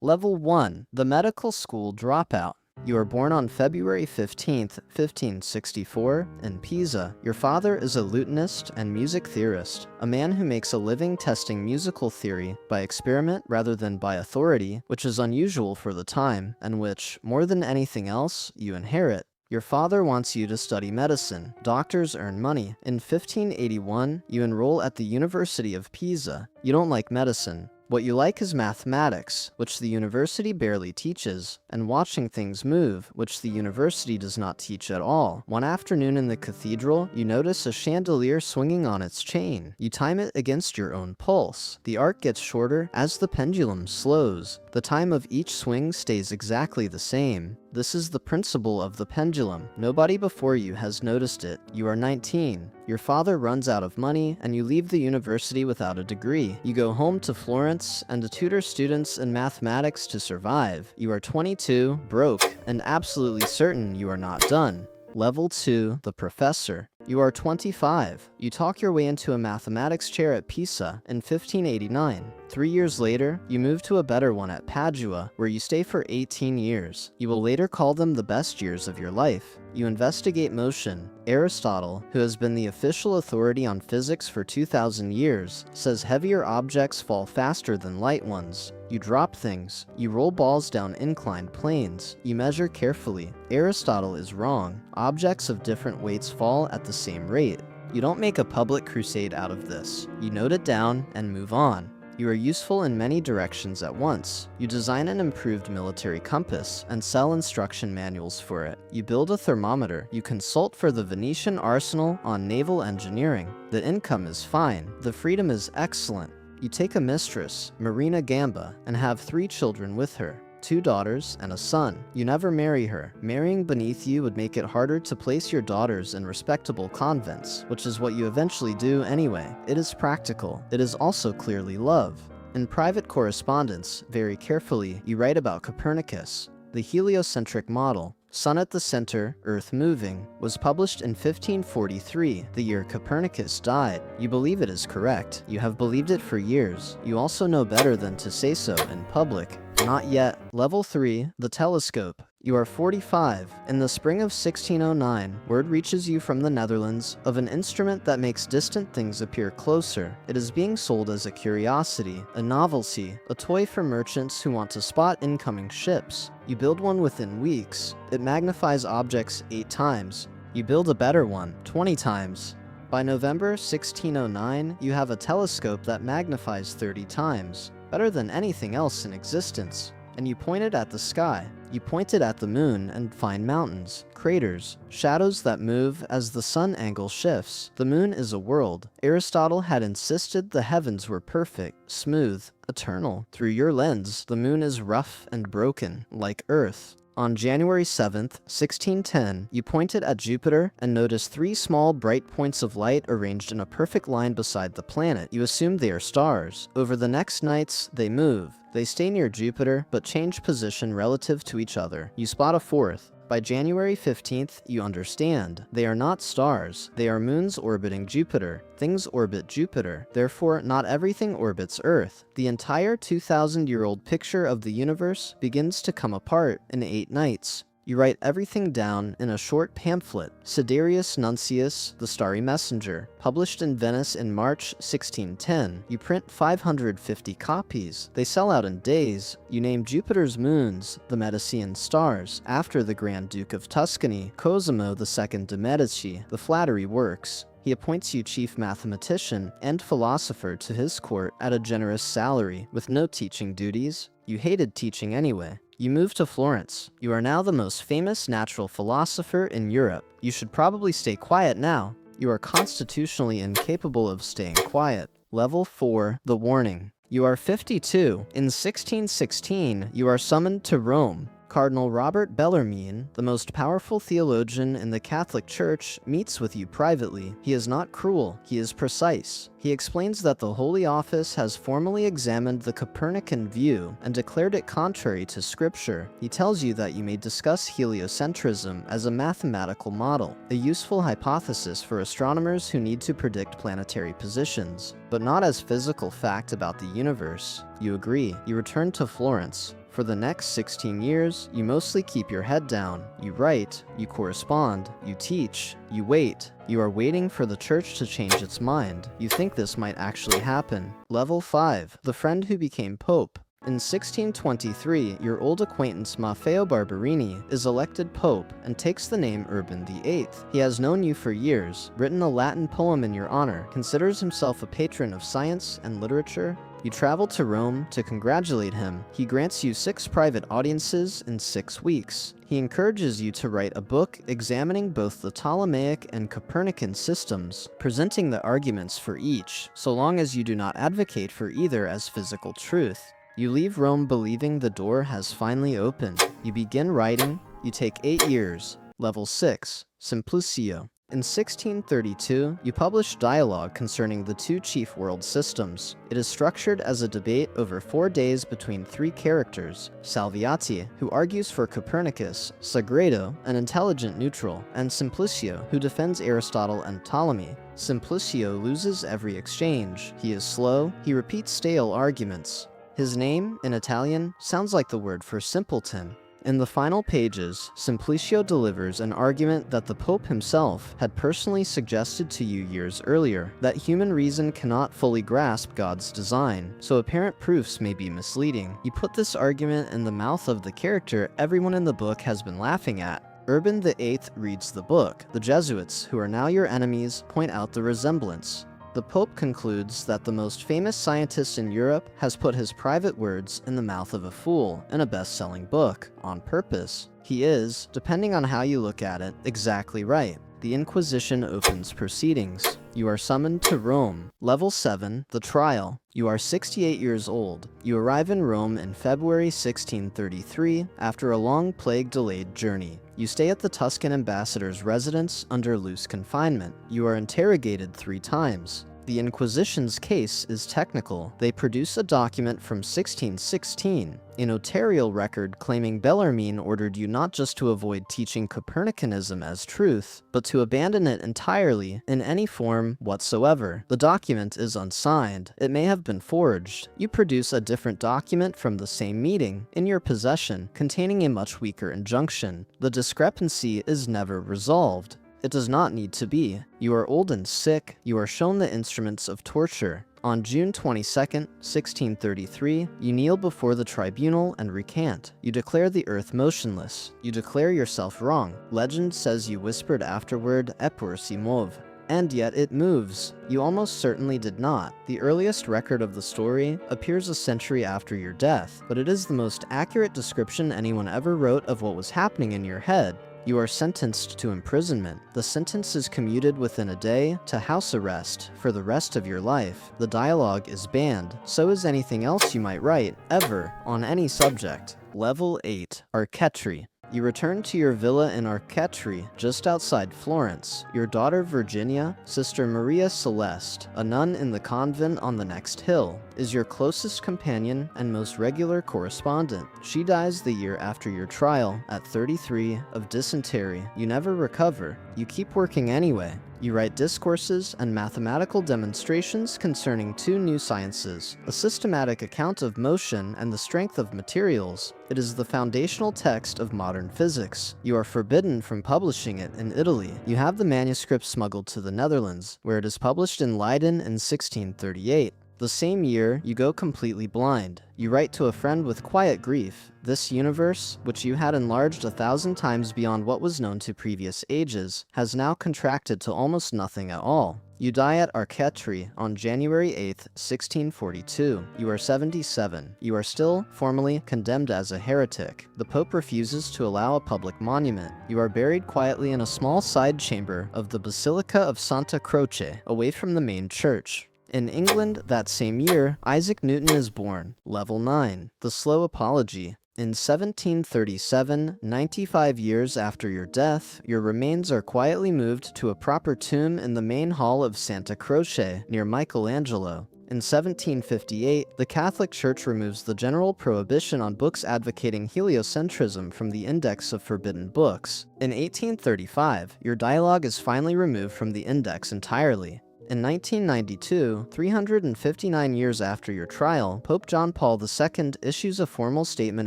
Level 1. The Medical School Dropout. You are born on February 15th, 1564, in Pisa. Your father is a lutenist and music theorist, a man who makes a living testing musical theory by experiment rather than by authority, which is unusual for the time, and which, more than anything else, you inherit. Your father wants you to study medicine. Doctors earn money. In 1581, you enroll at the University of Pisa. You don't like medicine. What you like is mathematics, which the university barely teaches, and watching things move, which the university does not teach at all. One afternoon in the cathedral, you notice a chandelier swinging on its chain. You time it against your own pulse. The arc gets shorter as the pendulum slows. The time of each swing stays exactly the same. This is the principle of the pendulum. Nobody before you has noticed it. You are 19. Your father runs out of money, and you leave the university without a degree. You go home to Florence and to tutor students in mathematics to survive. You are 22, broke, and absolutely certain you are not done. Level 2. The Professor. You are 25. You talk your way into a mathematics chair at Pisa in 1589. 3 years later, you move to a better one at Padua, where you stay for 18 years. You will later call them the best years of your life. You investigate motion. Aristotle, who has been the official authority on physics for 2,000 years, says heavier objects fall faster than light ones. You drop things. You roll balls down inclined planes. You measure carefully. Aristotle is wrong. Objects of different weights fall at the same rate. You don't make a public crusade out of this. You note it down and move on. You are useful in many directions at once. You design an improved military compass and sell instruction manuals for it. You build a thermometer. You consult for the Venetian arsenal on naval engineering. The income is fine. The freedom is excellent. You take a mistress, Marina Gamba, and have 3 children with her. 2 daughters and a son. You never marry her. Marrying beneath you would make it harder to place your daughters in respectable convents, which is what you eventually do anyway. It is practical. It is also clearly love. In private correspondence, very carefully, you write about Copernicus. The heliocentric model, Sun at the center, Earth moving, was published in 1543, the year Copernicus died. You believe it is correct. You have believed it for years. You also know better than to say so in public. Not yet. Level 3. The Telescope. You are 45. In the spring of 1609, word reaches you from the Netherlands of an instrument that makes distant things appear closer. It is being sold as a curiosity, a novelty, a toy for merchants who want to spot incoming ships. You build one within weeks. It magnifies objects 8 times. You build a better one 20 times. By November 1609, you have a telescope that magnifies 30 times, better than anything else in existence. And you point it at the sky. You point it at the moon and find mountains, craters, shadows that move as the sun angle shifts. The moon is a world. Aristotle had insisted the heavens were perfect, smooth, eternal. Through your lens, the moon is rough and broken, like Earth. On January 7th, 1610, you point it at Jupiter and notice 3 small bright points of light arranged in a perfect line beside the planet. You assume they are stars. Over the next nights, they move. They stay near Jupiter, but change position relative to each other. You spot a 4th. By January 15th, you understand. They are not stars. They are moons orbiting Jupiter. Things orbit Jupiter. Therefore, not everything orbits Earth. The entire 2,000-year-old picture of the universe begins to come apart in 8 nights. You write everything down in a short pamphlet, Siderius Nuncius, the Starry Messenger, published in Venice in March 1610. You print 550 copies. They sell out in days. You name Jupiter's moons the Medicean stars, after the Grand Duke of Tuscany, Cosimo II de' Medici. The flattery works. He appoints you chief mathematician and philosopher to his court at a generous salary, with no teaching duties. You hated teaching anyway. You move to Florence. You are now the most famous natural philosopher in Europe. You should probably stay quiet now. You are constitutionally incapable of staying quiet. Level 4. The Warning. You are 52. In 1616, you are summoned to Rome. Cardinal Robert Bellarmine, the most powerful theologian in the Catholic Church, meets with you privately. He is not cruel, he is precise. He explains that the Holy Office has formally examined the Copernican view and declared it contrary to Scripture. He tells you that you may discuss heliocentrism as a mathematical model, a useful hypothesis for astronomers who need to predict planetary positions, but not as physical fact about the universe. You agree. You return to Florence. For the next 16 years, you mostly keep your head down. You write, you correspond, you teach, you wait. You are waiting for the church to change its mind. You think this might actually happen. Level 5. The friend who became pope. In 1623, your old acquaintance Maffeo Barberini is elected pope and takes the name Urban VIII. He has known you for years, written a Latin poem in your honor, considers himself a patron of science and literature. You travel to Rome to congratulate him. He grants you 6 private audiences in 6 weeks. He encourages you to write a book examining both the Ptolemaic and Copernican systems, presenting the arguments for each, so long as you do not advocate for either as physical truth. You leave Rome believing the door has finally opened. You begin writing. You take 8 years. Level 6. Simplicio. In 1632, you publish dialogue concerning the 2 chief world systems. It is structured as a debate over 4 days between 3 characters: Salviati, who argues for Copernicus; Sagredo, an intelligent neutral; and Simplicio, who defends Aristotle and Ptolemy. Simplicio loses every exchange. He is slow. He repeats stale arguments. His name, in Italian, sounds like the word for simpleton. In the final pages, Simplicio delivers an argument that the Pope himself had personally suggested to you years earlier, that human reason cannot fully grasp God's design, so apparent proofs may be misleading. You put this argument in the mouth of the character everyone in the book has been laughing at. Urban VIII reads the book. The Jesuits, who are now your enemies, point out the resemblance. The Pope concludes that the most famous scientist in Europe has put his private words in the mouth of a fool in a best-selling book, on purpose. He is, depending on how you look at it, exactly right. The Inquisition opens proceedings. You are summoned to Rome. Level 7, the trial. You are 68 years old. You arrive in Rome in February 1633 after a long plague-delayed journey. You stay at the Tuscan ambassador's residence under loose confinement. You are interrogated 3 times. The Inquisition's case is technical. They produce a document from 1616, a notarial record claiming Bellarmine ordered you not just to avoid teaching Copernicanism as truth, but to abandon it entirely in any form whatsoever. The document is unsigned. It may have been forged. You produce a different document from the same meeting in your possession, containing a much weaker injunction. The discrepancy is never resolved. It does not need to be. You are old and sick. You are shown the instruments of torture. On June 22, 1633, you kneel before the tribunal and recant. You declare the earth motionless. You declare yourself wrong. Legend says you whispered afterward, "Eppur si muove." And yet it moves. You almost certainly did not. The earliest record of the story appears a century after your death, but it is the most accurate description anyone ever wrote of what was happening in your head. You are sentenced to imprisonment. The sentence is commuted within a day to house arrest for the rest of your life. The dialogue is banned. So is anything else you might write, ever, on any subject. Level 8, Archetri. You return to your villa in Archetri, just outside Florence. Your daughter Virginia, Sister Maria Celeste, a nun in the convent on the next hill, is your closest companion and most regular correspondent. She dies the year after your trial, at 33, of dysentery. You never recover. You keep working anyway. You write discourses and mathematical demonstrations concerning 2 new sciences, a systematic account of motion and the strength of materials. It is the foundational text of modern physics. You are forbidden from publishing it in Italy. You have the manuscript smuggled to the Netherlands, where it is published in Leiden in 1638. The same year, you go completely blind. You write to a friend with quiet grief. This universe, which you had enlarged 1,000 times beyond what was known to previous ages, has now contracted to almost nothing at all. You die at Archetri on January 8, 1642. You are 77. You are still formally condemned as a heretic. The Pope refuses to allow a public monument. You are buried quietly in a small side chamber of the Basilica of Santa Croce, away from the main church. In England, that same year, Isaac Newton is born. Level 9, the slow apology. In 1737, 95 years after your death, your remains are quietly moved to a proper tomb in the main hall of Santa Croce, near Michelangelo. In 1758, the Catholic Church removes the general prohibition on books advocating heliocentrism from the Index of Forbidden Books. In 1835, your dialogue is finally removed from the index entirely. In 1992, 359 years after your trial, Pope John Paul II issues a formal statement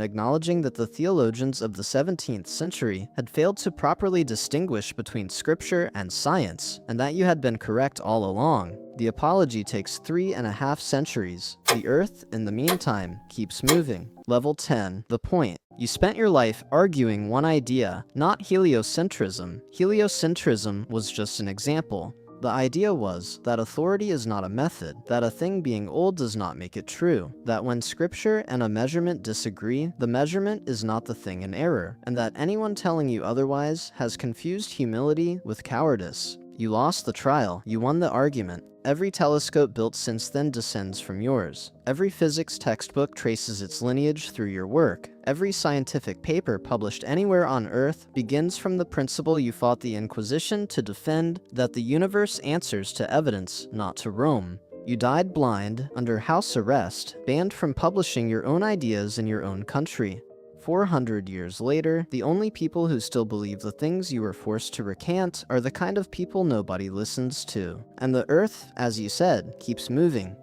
acknowledging that the theologians of the 17th century had failed to properly distinguish between scripture and science, and that you had been correct all along. The apology takes 3.5 centuries. The Earth, in the meantime, keeps moving. Level 10. The point. You spent your life arguing one idea, not heliocentrism. Heliocentrism was just an example. The idea was that authority is not a method, that a thing being old does not make it true, that when scripture and a measurement disagree, the measurement is not the thing in error, and that anyone telling you otherwise has confused humility with cowardice. You lost the trial, you won the argument. Every telescope built since then descends from yours. Every physics textbook traces its lineage through your work. Every scientific paper published anywhere on Earth begins from the principle you fought the Inquisition to defend, that the universe answers to evidence, not to Rome. You died blind, under house arrest, banned from publishing your own ideas in your own country. 400 years later, the only people who still believe the things you were forced to recant are the kind of people nobody listens to. And the Earth, as you said, keeps moving.